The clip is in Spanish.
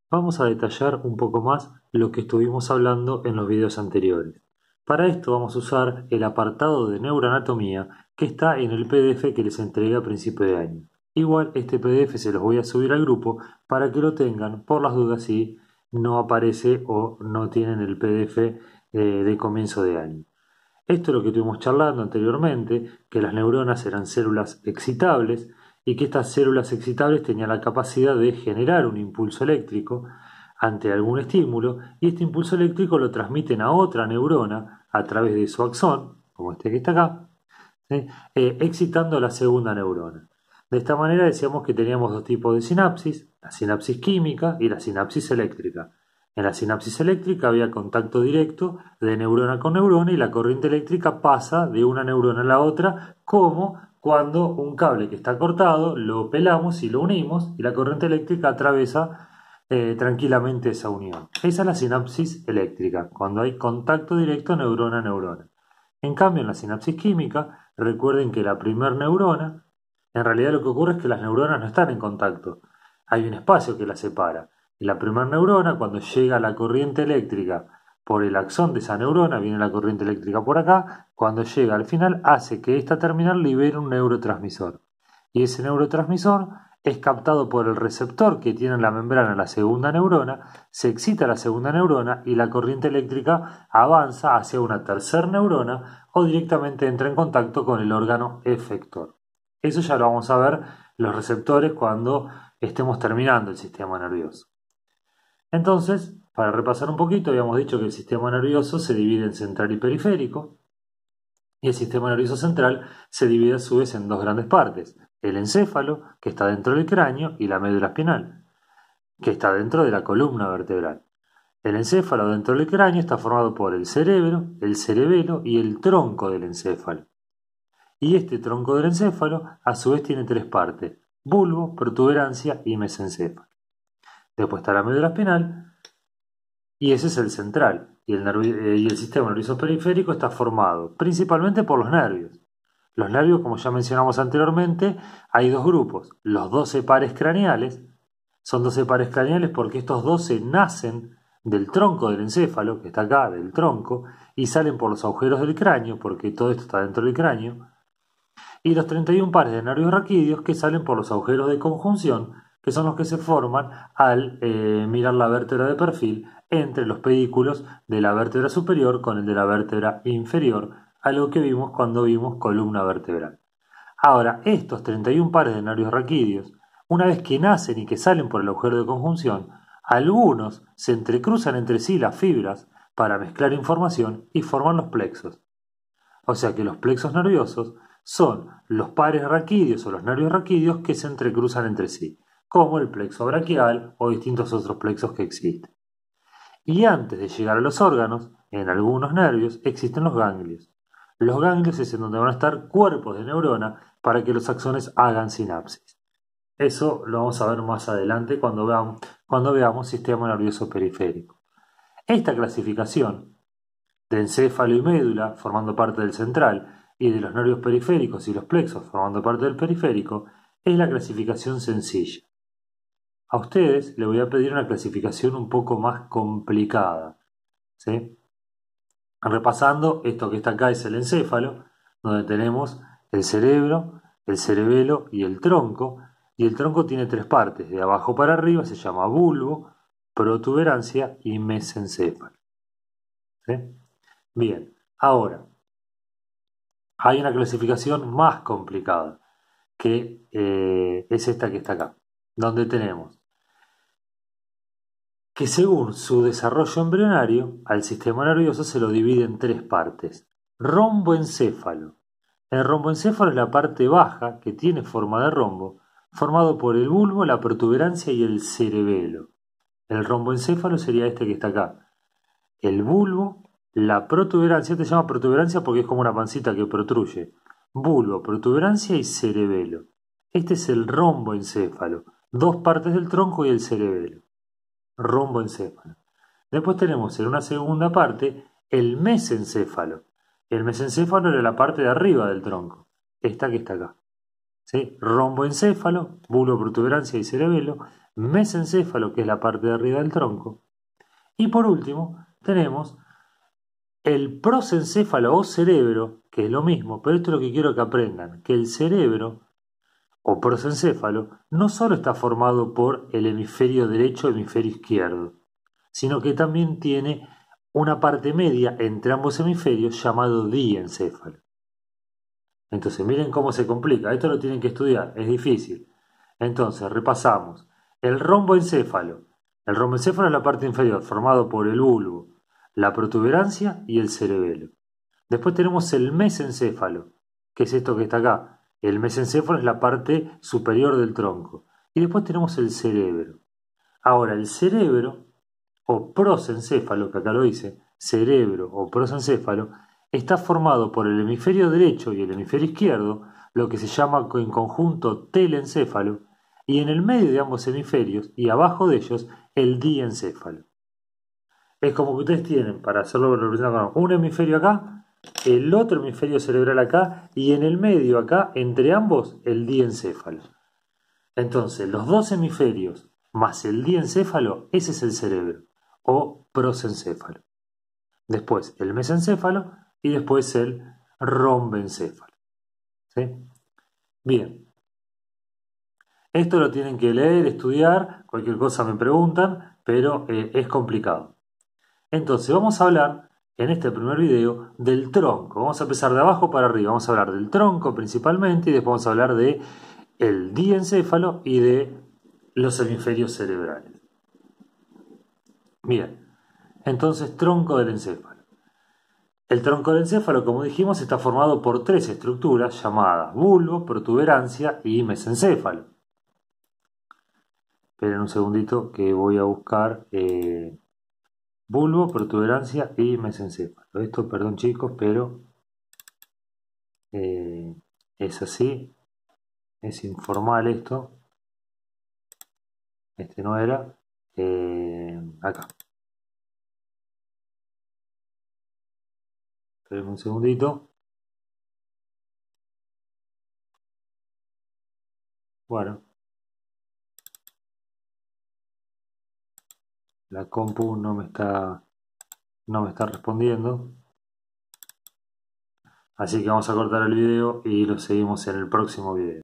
Vamos a detallar un poco más lo que estuvimos hablando en los videos anteriores. Para esto vamos a usar el apartado de neuroanatomía que está en el PDF que les entregué a principio de año. Igual este PDF se los voy a subir al grupo para que lo tengan por las dudas si no aparece o no tienen el PDF de comienzo de año. Esto es lo que estuvimos charlando anteriormente, que las neuronas eran células excitables y que estas células excitables tenían la capacidad de generar un impulso eléctrico ante algún estímulo y este impulso eléctrico lo transmiten a otra neurona a través de su axón, como este que está acá, ¿sí? Excitando a la segunda neurona. De esta manera decíamos que teníamos dos tipos de sinapsis, la sinapsis química y la sinapsis eléctrica. En la sinapsis eléctrica había contacto directo de neurona con neurona y la corriente eléctrica pasa de una neurona a la otra, como cuando un cable que está cortado lo pelamos y lo unimos y la corriente eléctrica atraviesa tranquilamente esa unión. Esa es la sinapsis eléctrica, cuando hay contacto directo neurona-neurona. En cambio, en la sinapsis química, recuerden que la primer neurona, en realidad lo que ocurre es que las neuronas no están en contacto, hay un espacio que las separa. Y la primera neurona, cuando llega la corriente eléctrica por el axón de esa neurona, viene la corriente eléctrica por acá, cuando llega al final hace que esta terminal libere un neurotransmisor. Y ese neurotransmisor es captado por el receptor que tiene en la membrana la segunda neurona, se excita la segunda neurona y la corriente eléctrica avanza hacia una tercera neurona o directamente entra en contacto con el órgano efector. Eso ya lo vamos a ver los receptores cuando estemos terminando el sistema nervioso. Entonces, para repasar un poquito, habíamos dicho que el sistema nervioso se divide en central y periférico, y el sistema nervioso central se divide a su vez en dos grandes partes, el encéfalo, que está dentro del cráneo, y la médula espinal, que está dentro de la columna vertebral. El encéfalo dentro del cráneo está formado por el cerebro, el cerebelo y el tronco del encéfalo. Y este tronco del encéfalo a su vez tiene tres partes, bulbo, protuberancia y mesencéfalo. Después está la médula espinal, y ese es el central, y el sistema nervioso periférico está formado principalmente por los nervios. Los nervios, como ya mencionamos anteriormente, hay dos grupos, los 12 pares craneales, son 12 pares craneales porque estos 12 nacen del tronco del encéfalo, que está acá, del tronco, y salen por los agujeros del cráneo, porque todo esto está dentro del cráneo, y los 31 pares de nervios raquídeos que salen por los agujeros de conjunción, que son los que se forman al mirar la vértebra de perfil entre los pedículos de la vértebra superior con el de la vértebra inferior, algo que vimos cuando vimos columna vertebral. Ahora, estos 31 pares de nervios raquídeos, una vez que nacen y que salen por el agujero de conjunción, algunos se entrecruzan entre sí las fibras para mezclar información y forman los plexos. O sea que los plexos nerviosos son los pares raquídeos o los nervios raquídeos que se entrecruzan entre sí, como el plexo braquial o distintos otros plexos que existen. Y antes de llegar a los órganos, en algunos nervios existen los ganglios. Los ganglios es en donde van a estar cuerpos de neurona para que los axones hagan sinapsis. Eso lo vamos a ver más adelante cuando veamos sistema nervioso periférico. Esta clasificación de encéfalo y médula formando parte del central y de los nervios periféricos y los plexos formando parte del periférico es la clasificación sencilla. A ustedes les voy a pedir una clasificación un poco más complicada, ¿sí? Repasando, esto que está acá es el encéfalo, donde tenemos el cerebro, el cerebelo y el tronco tiene tres partes, de abajo para arriba se llama bulbo, protuberancia y mesencéfalo. ¿Sí? Bien, ahora, hay una clasificación más complicada, que es esta que está acá, donde tenemos que según su desarrollo embrionario, al sistema nervioso se lo divide en tres partes. Romboencéfalo. El romboencéfalo es la parte baja, que tiene forma de rombo, formado por el bulbo, la protuberancia y el cerebelo. El romboencéfalo sería este que está acá. El bulbo, la protuberancia, te llama protuberancia porque es como una pancita que protruye. Bulbo, protuberancia y cerebelo. Este es el romboencéfalo, dos partes del tronco y el cerebelo. Romboencéfalo. Después tenemos en una segunda parte el mesencéfalo. El mesencéfalo era la parte de arriba del tronco, esta que está acá. ¿Sí? Romboencéfalo, bulbo, protuberancia y cerebelo. mesencéfalo, que es la parte de arriba del tronco. Y por último, tenemos el prosencéfalo o cerebro, que es lo mismo, pero esto es lo que quiero que aprendan, que el cerebro o prosencéfalo no solo está formado por el hemisferio derecho y el hemisferio izquierdo, sino que también tiene una parte media entre ambos hemisferios llamado diencéfalo. Entonces, miren cómo se complica. Esto lo tienen que estudiar, es difícil. Entonces, repasamos. El romboencéfalo. El romboencéfalo es la parte inferior, formado por el bulbo, la protuberancia y el cerebelo. Después tenemos el mesencéfalo, que es esto que está acá. El mesencéfalo es la parte superior del tronco. Y después tenemos el cerebro. Ahora, el cerebro, o prosencéfalo, que acá lo dice, cerebro o prosencéfalo, está formado por el hemisferio derecho y el hemisferio izquierdo, lo que se llama en conjunto telencéfalo, y en el medio de ambos hemisferios y abajo de ellos el diencéfalo. Es como que ustedes tienen, para hacerlo representar con un hemisferio acá, el otro hemisferio cerebral acá y en el medio acá, entre ambos, el diencéfalo. Entonces, los dos hemisferios más el diencéfalo, ese es el cerebro, o prosencéfalo. Después el mesencéfalo y después el rombencéfalo. ¿Sí? Bien. Esto lo tienen que leer, estudiar, cualquier cosa me preguntan, pero es complicado. Entonces vamos a hablar en este primer video del tronco. Vamos a empezar de abajo para arriba. Vamos a hablar del tronco principalmente y después vamos a hablar de el diencéfalo y de los hemisferios cerebrales. Bien, entonces tronco del encéfalo. El tronco del encéfalo, como dijimos, está formado por tres estructuras llamadas bulbo, protuberancia y mesencéfalo. Esperen un segundito que voy a buscar bulbo, protuberancia y mesencéfalo. Esto, perdón chicos, pero es así, es informal esto. Este no era. Acá. Esperen un segundito. Bueno. La compu no me está respondiendo. Así que vamos a cortar el video y lo seguimos en el próximo video.